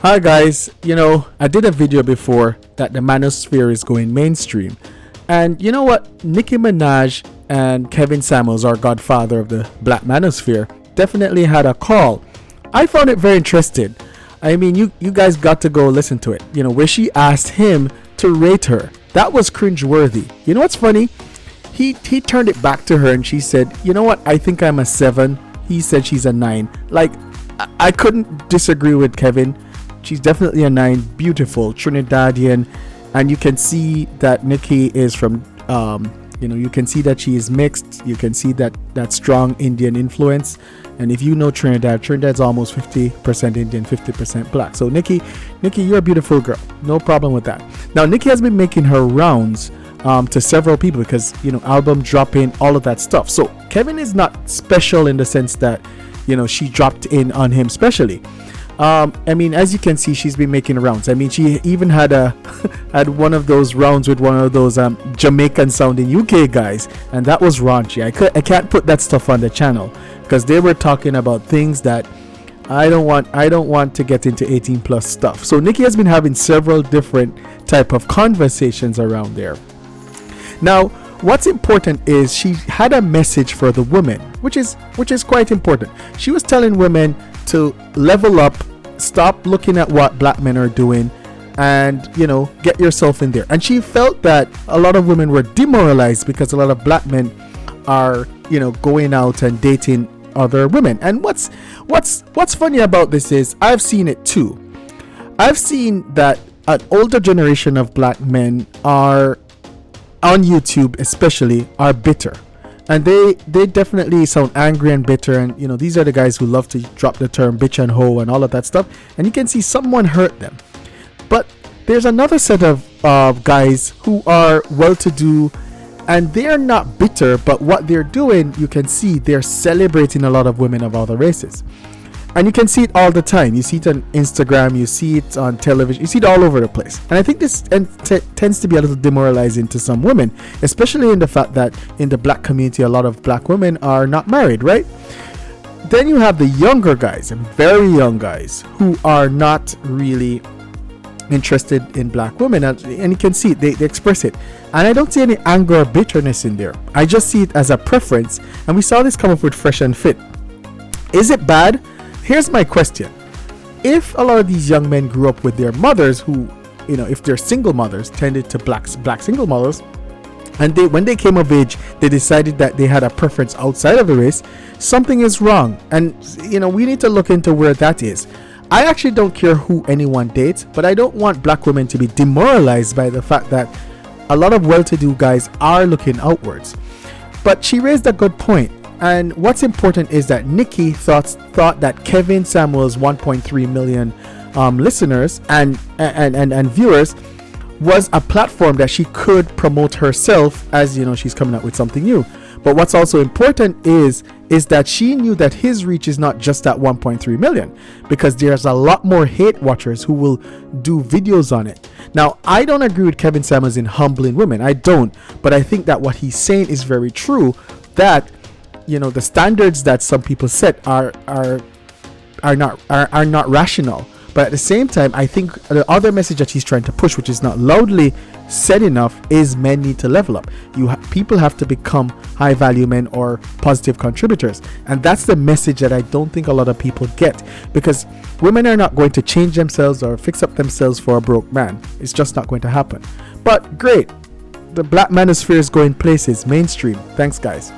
Hi guys, I did a video before that the manosphere is going mainstream. And you know what? Nicki Minaj and Kevin Samuels, our godfather of the black manosphere, definitely had a call. I found it very interesting. I mean, you guys got to go listen to it. Where she asked him to rate her. That was cringeworthy. You know what's funny? He turned it back to her and she said, you know what? I think I'm a 7. He said she's a 9. Like, I couldn't disagree with Kevin. She's definitely a 9, beautiful Trinidadian, and you can see that Nicki is from, you can see that she is mixed. You can see that strong Indian influence, and if you know Trinidad's almost 50% Indian, 50% black. So Nicki, you're a beautiful girl, no problem with that. Now Nicki has been making her rounds to several people because album dropping, all of that stuff. So Kevin is not special in the sense that she dropped in on him specially. As you can see, she's been making rounds. She even had had one of those rounds with one of those Jamaican sounding UK guys, and that was raunchy. I can't put that stuff on the channel because they were talking about things that I don't want to get into 18 plus stuff. So Nicki has been having several different type of conversations around there. Now, what's important is she had a message for the women, which is quite important. She was telling women to level up, stop looking at what black men are doing, and get yourself in there. And she felt that a lot of women were demoralized because a lot of black men are going out and dating other women. And what's funny about this is I've seen it too. I've seen that an older generation of black men are on YouTube especially are bitter. And they definitely sound angry and bitter, and these are the guys who love to drop the term bitch and hoe and all of that stuff, and you can see someone hurt them. But there's another set of guys who are well-to-do, and they're not bitter, but what they're doing, you can see they're celebrating a lot of women of other races. And you can see it all the time. You see it on Instagram, you see it on television, you see it all over the place. And I think this tends to be a little demoralizing to some women, especially in the fact that in the black community, a lot of black women are not married, right? Then you have the younger guys, and very young guys, who are not really interested in black women. And you can see it, they express it. And I don't see any anger or bitterness in there. I just see it as a preference. And we saw this come up with Fresh and Fit. Is it bad? Here's my question. If a lot of these young men grew up with their mothers who, if they're single mothers, tended to black single mothers, and when they came of age, they decided that they had a preference outside of the race, something is wrong. And, we need to look into where that is. I actually don't care who anyone dates, but I don't want black women to be demoralized by the fact that a lot of well-to-do guys are looking outwards. But she raised a good point. And what's important is that Nicki thought that Kevin Samuels' 1.3 million listeners and viewers was a platform that she could promote herself as she's coming out with something new. But what's also important is that she knew that his reach is not just at 1.3 million, because there's a lot more hate watchers who will do videos on it. Now, I don't agree with Kevin Samuels in humbling women. I don't. But I think that what he's saying is very true, that the standards that some people set are not rational. But at the same time, I think the other message that he's trying to push, which is not loudly said enough, is men need to level up. People have to become high value men or positive contributors, and that's the message that I don't think a lot of people get, because women are not going to change themselves or fix up themselves for a broke man. It's just not going to happen. But great, the black manosphere is going places, mainstream. Thanks guys.